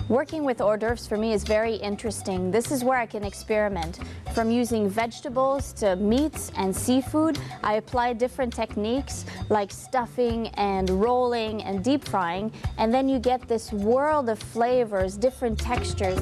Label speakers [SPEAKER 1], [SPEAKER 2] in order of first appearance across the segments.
[SPEAKER 1] Working with hors d'oeuvres for me is very interesting. This is where I can experiment. From using vegetables to meats and seafood, I apply different techniques like stuffing and rolling and deep frying, and then you get this world of flavors, different textures.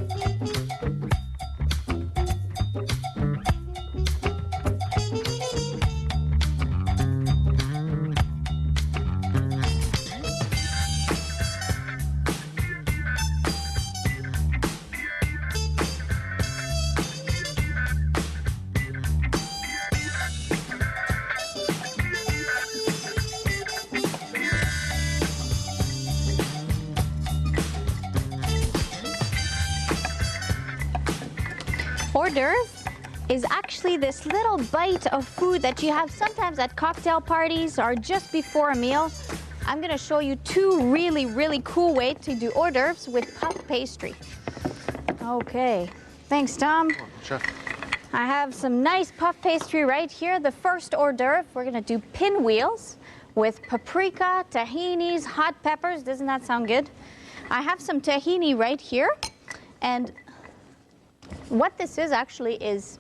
[SPEAKER 1] Hors d'oeuvre is actually this little bite of food that you have sometimes at cocktail parties or just before a meal. I'm going to show you two really cool ways to do hors d'oeuvres with puff pastry. Okay, thanks Tom.
[SPEAKER 2] Chef.
[SPEAKER 1] I have some nice puff pastry right here. The first hors d'oeuvre, we're going to do pinwheels with paprika, tahinis, hot peppers. Doesn't that sound good? I have some tahini right here, and what this is actually is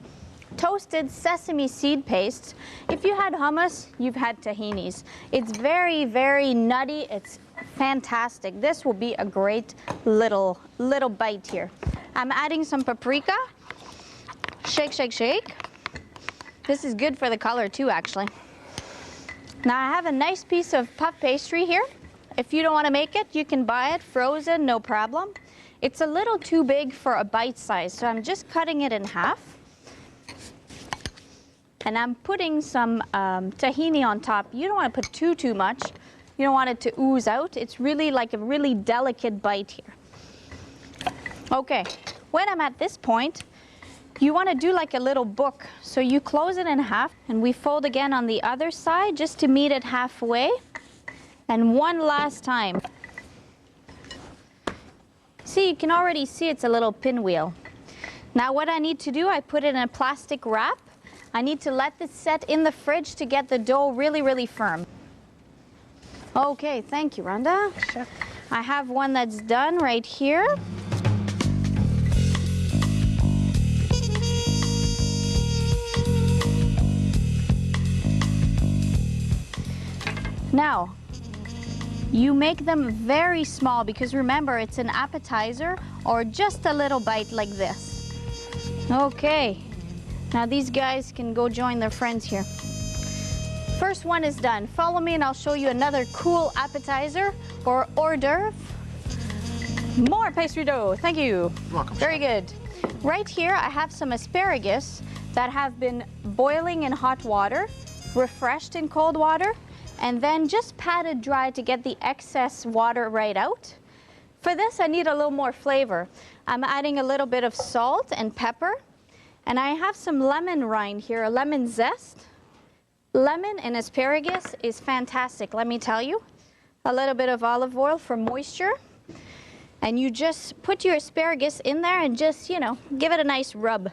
[SPEAKER 1] toasted sesame seed paste. If you had hummus, you've had tahinis. It's very nutty. It's fantastic. This will be a great little bite here. I'm adding some paprika. Shake, shake, shake. This is good for the color too, actually. Now I have a nice piece of puff pastry here. If you don't want to make it, you can buy it frozen, no problem. It's a little too big for a bite size, so I'm just cutting it in half. And I'm putting some tahini on top. You don't want to put too much. You don't want it to ooze out. It's really like a really delicate bite here. Okay, when I'm at this point, you want to do like a little book. So you close it in half, and we fold again on the other side just to meet it halfway. And one last time. See, you can already see it's a little pinwheel. Now what I need to do, I put it in a plastic wrap. I need to let this set in the fridge to get the dough really firm. Okay, thank you, Rhonda.
[SPEAKER 2] Chef.
[SPEAKER 1] I have one that's done right here. Now, you make them very small because remember, it's an appetizer or just a little bite like this. Okay, now these guys can go join their friends here. First one is done. Follow me and I'll show you another cool appetizer or hors d'oeuvre. More pastry dough, thank you.
[SPEAKER 2] You're welcome.
[SPEAKER 1] Very good. Right here I have some asparagus that have been boiling in hot water, refreshed in cold water, and then just patted dry to get the excess water right out. For this, I need a little more flavor. I'm adding a little bit of salt and pepper, and I have some lemon rind here, a lemon zest. Lemon and asparagus is fantastic, let me tell you. A little bit of olive oil for moisture, and you just put your asparagus in there and just, you know, give it a nice rub.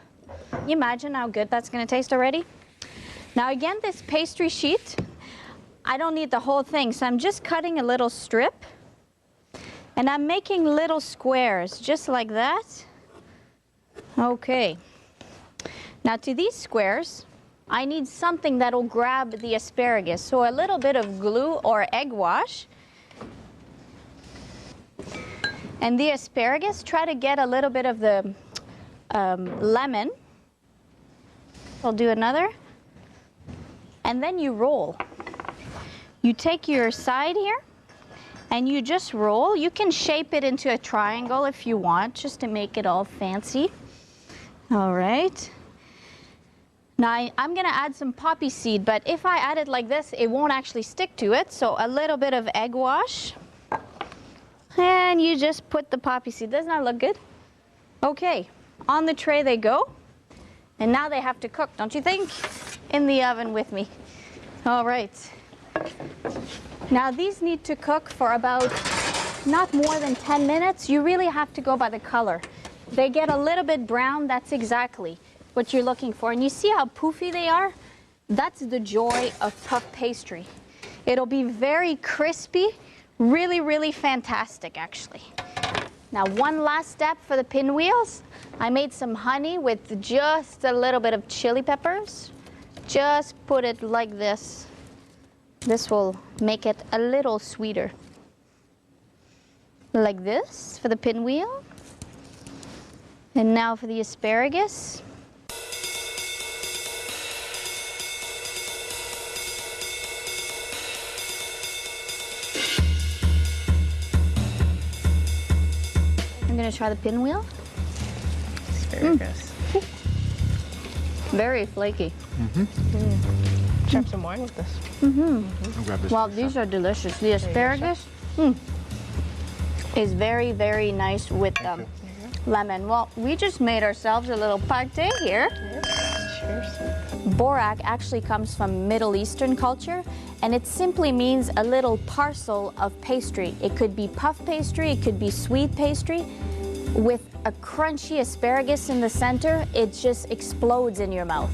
[SPEAKER 1] Can you imagine how good that's gonna taste already? Now again, this pastry sheet, I don't need the whole thing, so I'm just cutting a little strip. And I'm making little squares, just like that. Okay. Now to these squares, I need something that'll grab the asparagus. So a little bit of glue or egg wash. And the asparagus, try to get a little bit of the lemon. I'll do another. And then you roll. You take your side here and you just roll. You can shape it into a triangle if you want, just to make it all fancy. All right. Now I'm gonna add some poppy seed, but if I add it like this, it won't actually stick to it. So a little bit of egg wash. And you just put the poppy seed. Doesn't that look good? Okay, on the tray they go. And now they have to cook, don't you think? In the oven with me. All right. Now these need to cook for about not more than 10 minutes. You really have to go by the color. They get a little bit brown, that's exactly what you're looking for. And you see how poofy they are? That's the joy of puff pastry. It'll be very crispy, really fantastic actually. Now one last step for the pinwheels. I made some honey with just a little bit of chili peppers. Just put it like this. This will make it a little sweeter. Like this for the pinwheel. And now for the asparagus. I'm gonna try the pinwheel.
[SPEAKER 2] Asparagus.
[SPEAKER 1] Very flaky.
[SPEAKER 2] Should have some wine with this.
[SPEAKER 3] I'll grab this
[SPEAKER 1] Well,
[SPEAKER 3] for
[SPEAKER 1] these
[SPEAKER 3] sure.
[SPEAKER 1] are delicious. The asparagus is very, very nice with lemon. Well, we just made ourselves a little party here.
[SPEAKER 2] Cheers.
[SPEAKER 1] Borak actually comes from Middle Eastern culture, and it simply means a little parcel of pastry. It could be puff pastry, it could be sweet pastry. With a crunchy asparagus in the center, it just explodes in your mouth.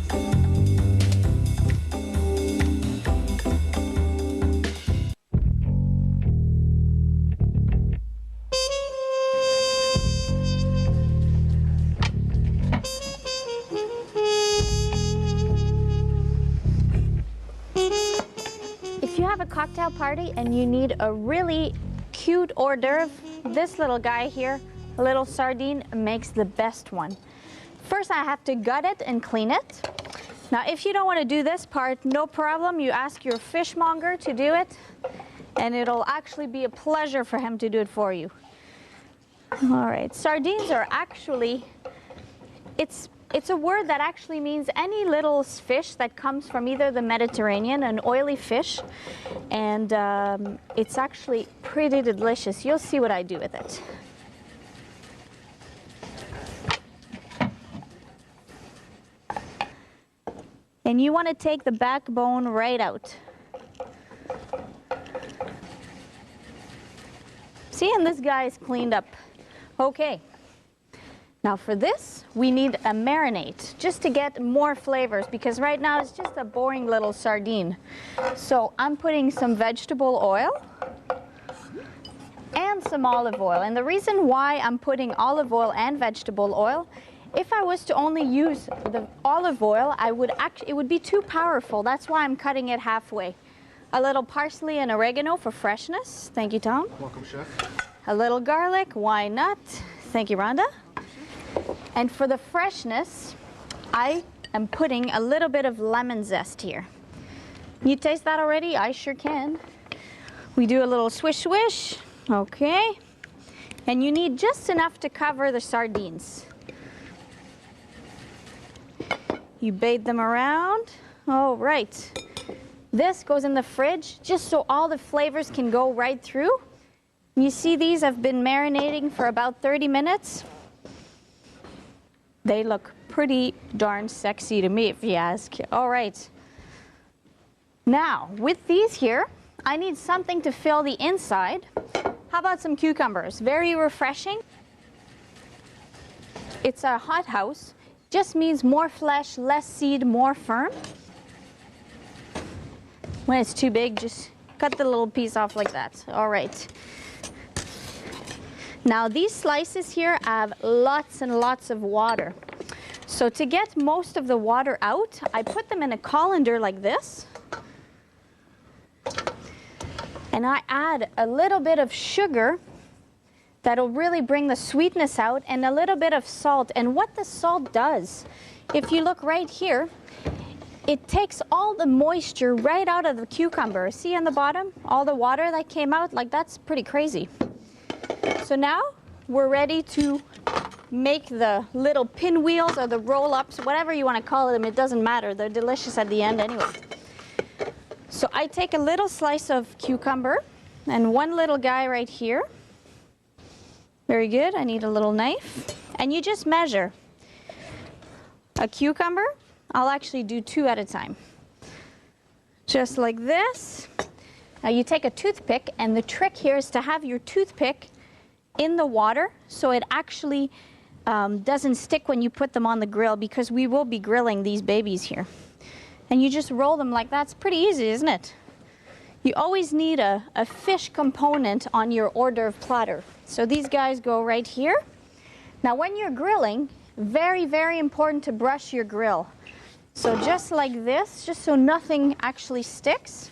[SPEAKER 1] If you have a cocktail party and you need a really cute hors d'oeuvre, this little guy here, a little sardine, makes the best one. First, I have to gut it and clean it. Now, if you don't want to do this part, no problem. You ask your fishmonger to do it, and it'll actually be a pleasure for him to do it for you. All right, sardines are actually, it's a word that actually means any little fish that comes from either the Mediterranean, an oily fish, and it's actually pretty delicious. You'll see what I do with it. And you want to take the backbone right out. See, and this guy is cleaned up. Okay. Now for this, we need a marinade, just to get more flavors, because right now it's just a boring little sardine. So I'm putting some vegetable oil and some olive oil. And the reason why I'm putting olive oil and vegetable oil, if I was to only use the olive oil, it would be too powerful. That's why I'm cutting it halfway. A little parsley and oregano for freshness. Thank you, Tom.
[SPEAKER 3] Welcome, chef.
[SPEAKER 1] A little garlic, why not? Thank you, Rhonda. And for the freshness, I am putting a little bit of lemon zest here. You taste that already? I sure can. We do a little swish swish, okay. And you need just enough to cover the sardines. You bathe them around. All right. This goes in the fridge just so all the flavors can go right through. You see these have been marinating for about 30 minutes. They look pretty darn sexy to me, if you ask. All right. Now, with these here, I need something to fill the inside. How about some cucumbers? Very refreshing. It's a hot house. Just means more flesh, less seed, more firm. When it's too big, just cut the little piece off like that. All right. Now these slices here have lots and lots of water. So to get most of the water out, I put them in a colander like this. And I add a little bit of sugar that'll really bring the sweetness out, and a little bit of salt. And what the salt does, if you look right here, it takes all the moisture right out of the cucumber. See on the bottom, all the water that came out? Like, that's pretty crazy. So now we're ready to make the little pinwheels or the roll-ups, whatever you want to call them. It doesn't matter. They're delicious at the end anyway. So I take a little slice of cucumber and one little guy right here. Very good. I need a little knife. And you just measure. A cucumber, I'll actually do 2 at a time. Just like this. Now you take a toothpick, and the trick here is to have your toothpick in the water so it actually doesn't stick when you put them on the grill, because we will be grilling these babies here. And you just roll them like that. It's pretty easy, isn't it? You always need a fish component on your hors d'oeuvre platter. So these guys go right here. Now when you're grilling, very, very important to brush your grill. So just like this, just so nothing actually sticks.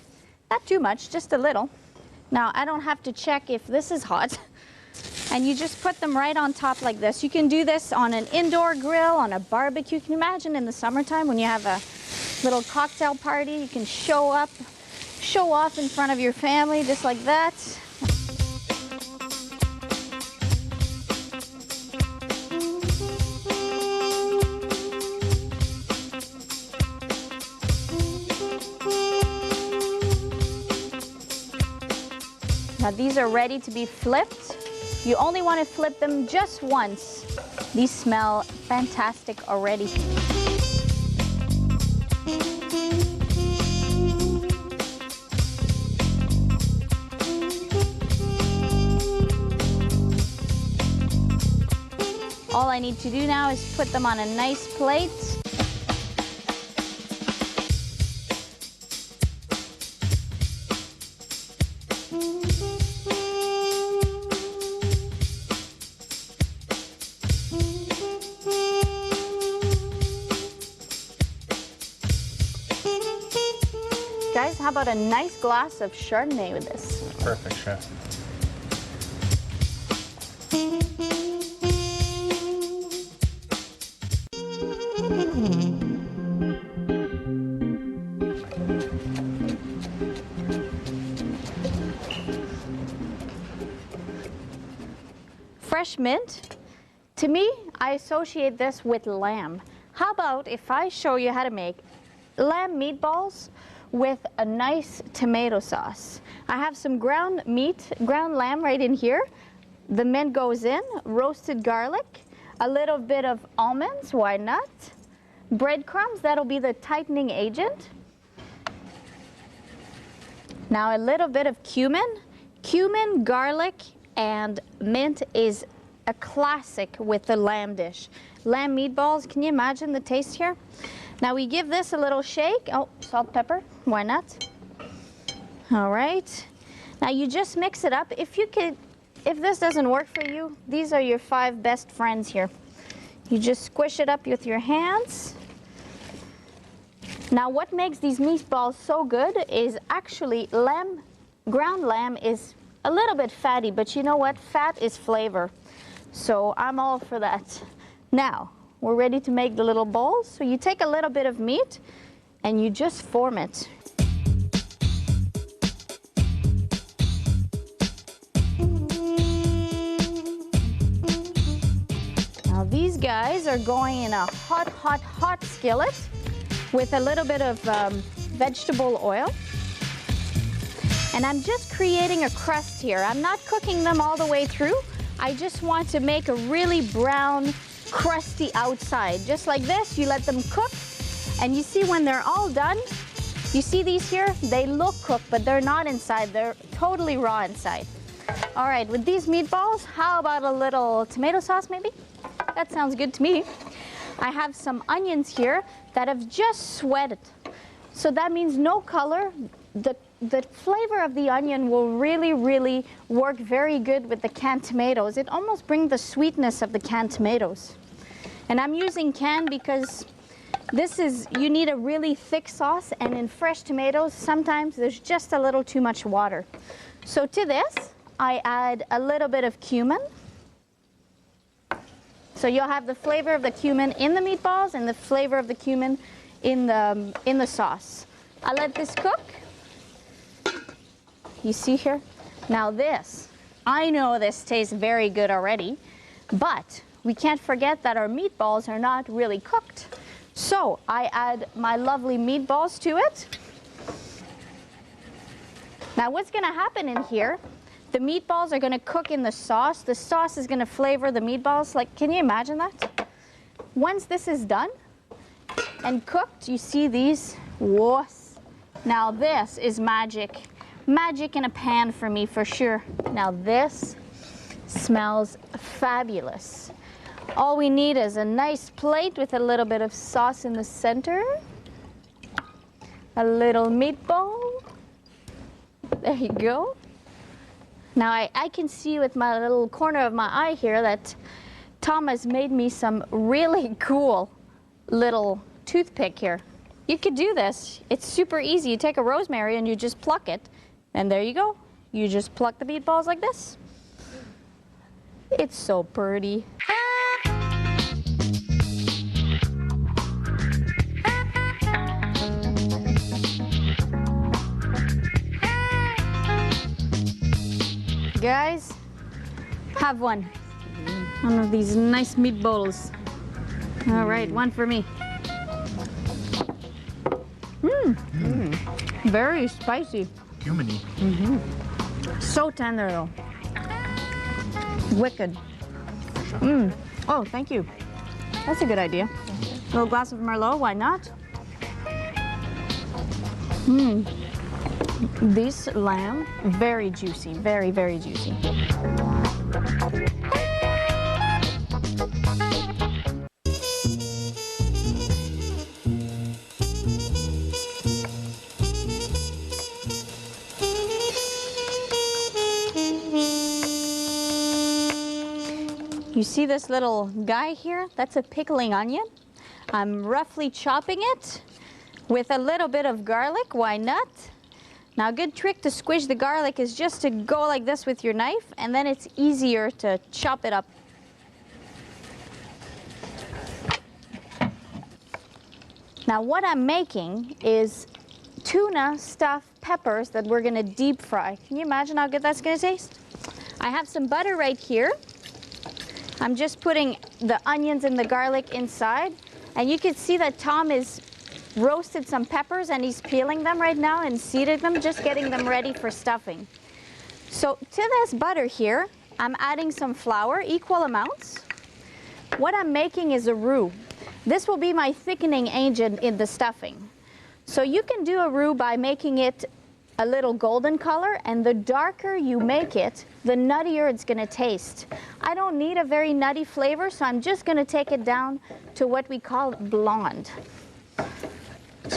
[SPEAKER 1] Not too much, just a little. Now I don't have to check if this is hot. And you just put them right on top like this. You can do this on an indoor grill, on a barbecue. Can you imagine in the summertime when you have a little cocktail party, you can show off in front of your family just like that. Now these are ready to be flipped. You only want to flip them just once. These smell fantastic already. All I need to do now is put them on a nice plate. Guys, how about a nice glass of Chardonnay with this?
[SPEAKER 2] Perfect, chef.
[SPEAKER 1] Fresh mint. To me, I associate this with lamb. How about if I show you how to make lamb meatballs with a nice tomato sauce? I have some ground lamb right in here. The mint goes in, roasted garlic, a little bit of almonds, why not? Breadcrumbs, that'll be the tightening agent. Now a little bit of cumin. Cumin, garlic, and mint is a classic with the lamb dish. Lamb meatballs, can you imagine the taste here? Now we give this a little shake. Oh, salt, pepper, why not? All right. Now you just mix it up. If this doesn't work for you, these are your 5 best friends here. You just squish it up with your hands. Now what makes these meatballs so good is actually ground lamb is a little bit fatty, but you know what? Fat is flavor. So I'm all for that. Now, we're ready to make the little bowls. So you take a little bit of meat and you just form it. Now these guys are going in a hot, hot, hot skillet with a little bit of vegetable oil. And I'm just creating a crust here. I'm not cooking them all the way through. I just want to make a really brown, crusty outside. Just like this, you let them cook. And you see when they're all done, you see these here? They look cooked, but they're not inside. They're totally raw inside. All right, with these meatballs, how about a little tomato sauce maybe? That sounds good to me. I have some onions here that have just sweated. So that means no color. The flavor of the onion will really, really work very good with the canned tomatoes. It almost brings the sweetness of the canned tomatoes. And I'm using canned because you need a really thick sauce, and in fresh tomatoes, sometimes there's just a little too much water. So to this, I add a little bit of cumin. So you'll have the flavor of the cumin in the meatballs and the flavor of the cumin in the sauce. I let this cook. You see here? Now this, I know this tastes very good already, but we can't forget that our meatballs are not really cooked. So I add my lovely meatballs to it. Now what's gonna happen in here, the meatballs are gonna cook in the sauce. The sauce is gonna flavor the meatballs. Like, can you imagine that? Once this is done and cooked, you see these, whoa. Now this is magic. Magic in a pan for me, for sure. Now this smells fabulous. All we need is a nice plate with a little bit of sauce in the center. A little meatball. There you go. Now I can see with my little corner of my eye here that Tom has made me some really cool little toothpick here. You could do this. It's super easy. You take a rosemary and you just pluck it, and there you go. You just pluck the meatballs like this. It's so pretty. Guys, have one. One of these nice meatballs. All right, one for me. Very spicy.
[SPEAKER 3] Cuminy.
[SPEAKER 1] So tender though. Wicked. Oh, thank you. That's a good idea. A little glass of Merlot, why not? This lamb, very juicy, very, very juicy. You see this little guy here? That's a pickling onion. I'm roughly chopping it with a little bit of garlic, why not? Now a good trick to squish the garlic is just to go like this with your knife, and then it's easier to chop it up. Now what I'm making is tuna stuffed peppers that we're gonna deep fry. Can you imagine how good that's gonna taste? I have some butter right here. I'm just putting the onions and the garlic inside, and you can see that Tom is roasted some peppers and he's peeling them right now and seeded them, just getting them ready for stuffing. So to this butter here, I'm adding some flour, equal amounts. What I'm making is a roux. This will be my thickening agent in the stuffing. So you can do a roux by making it a little golden color, and the darker you make it, the nuttier it's gonna taste. I don't need a very nutty flavor, so I'm just gonna take it down to what we call blonde.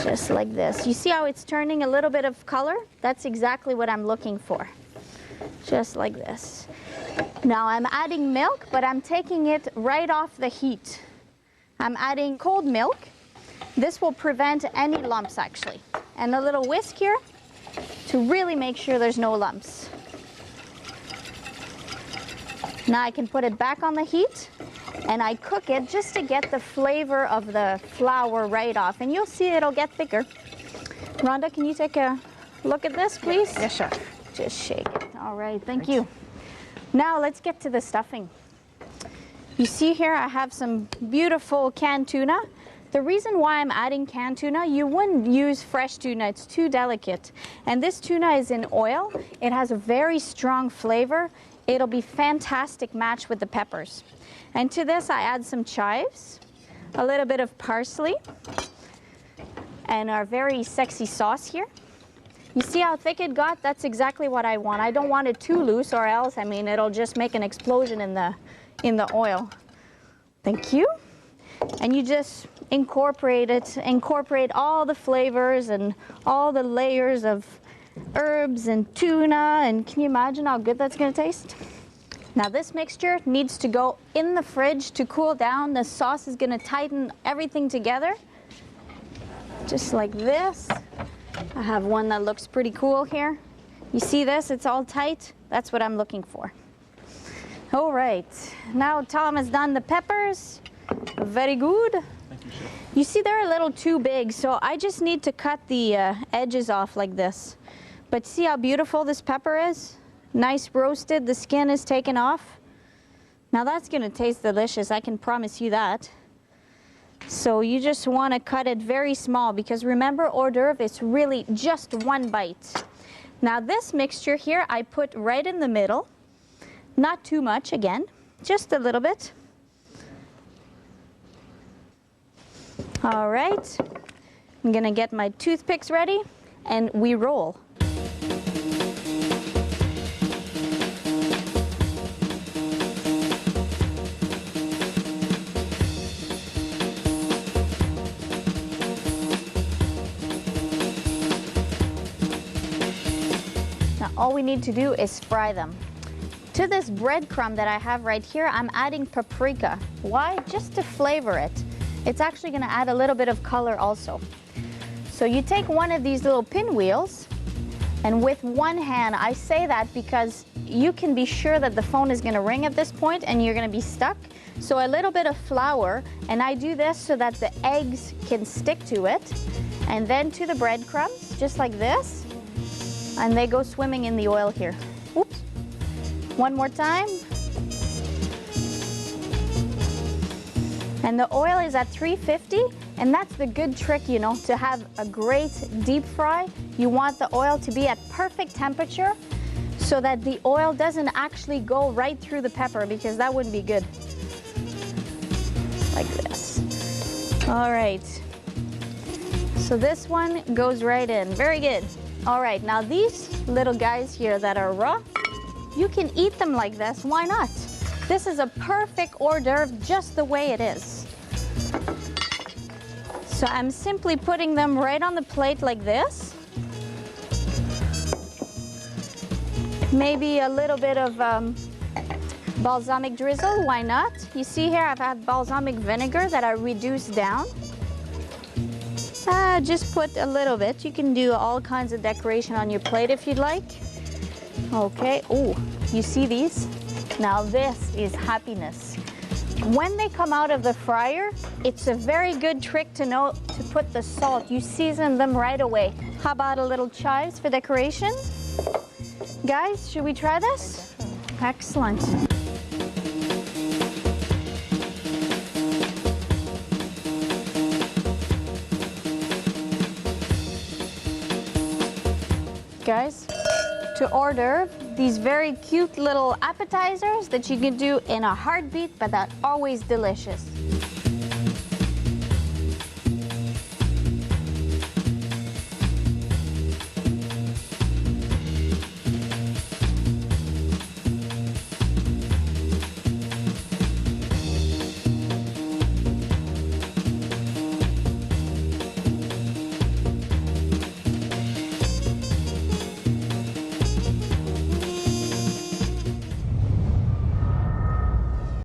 [SPEAKER 1] Just like this. You see how it's turning a little bit of color? That's exactly what I'm looking for. Just like this. Now I'm adding milk, but I'm taking it right off the heat. I'm adding cold milk. This will prevent any lumps actually. And a little whisk here to really make sure there's no lumps. Now I can put it back on the heat, and I cook it just to get the flavor of the flour right off. And you'll see it'll get thicker. Rhonda, can you take a look at this, please?
[SPEAKER 2] Yes, chef.
[SPEAKER 1] Just shake it. All right, thank you. Now let's get to the stuffing. You see here I have some beautiful canned tuna. The reason why I'm adding canned tuna, you wouldn't use fresh tuna, it's too delicate. And this tuna is in oil. It has a very strong flavor. It'll be fantastic match with the peppers. And to this I add some chives, a little bit of parsley, and our very sexy sauce here. You see how thick it got? That's exactly what I want. I don't want it too loose, or else, I mean, it'll just make an explosion in the oil. Thank you. And you just incorporate all the flavors and all the layers of herbs and tuna, and can you imagine how good that's gonna taste? Now this mixture needs to go in the fridge to cool down. The sauce is gonna tighten everything together. Just like this. I have one that looks pretty cool here. You see this? It's all tight. That's what I'm looking for. All right, now Tom has done the peppers. Very good.
[SPEAKER 3] Thank you, Chef.
[SPEAKER 1] You see they're a little too big, so I just need to cut the edges off like this. But see how beautiful this pepper is? Nice roasted, the skin is taken off. Now that's gonna taste delicious, I can promise you that. So you just wanna cut it very small, because remember, hors d'oeuvre is really just one bite. Now this mixture here, I put right in the middle. Not too much, again, just a little bit. All right, I'm gonna get my toothpicks ready, and we roll. Now all we need to do is fry them. To this breadcrumb that I have right here, I'm adding paprika. Why? Just to flavor it. It's actually gonna add a little bit of color also. So you take one of these little pinwheels, and with one hand, I say that because you can be sure that the phone is gonna ring at this point and you're gonna be stuck. So a little bit of flour, and I do this so that the eggs can stick to it. And then to the breadcrumbs, just like this, and they go swimming in the oil here. Oops. One more time. And the oil is at 350, and that's the good trick, you know, to have a great deep fry. You want the oil to be at perfect temperature so that the oil doesn't actually go right through the pepper, because that wouldn't be good. Like this. All right. So this one goes right in. Very good. All right, now these little guys here that are raw, you can eat them like this. Why not? This is a perfect hors d'oeuvre just the way it is. So I'm simply putting them right on the plate like this. Maybe a little bit of balsamic drizzle, why not? You see here I've had balsamic vinegar that I reduced down. Just put a little bit. You can do all kinds of decoration on your plate if you'd like. Okay, oh, you see these? Now this is happiness. When they come out of the fryer, it's a very good trick to know to put the salt. You season them right away. How about a little chives for decoration? Guys, should we try this? Excellent. Guys, to order these very cute little appetizers that you can do in a heartbeat, but they're always delicious.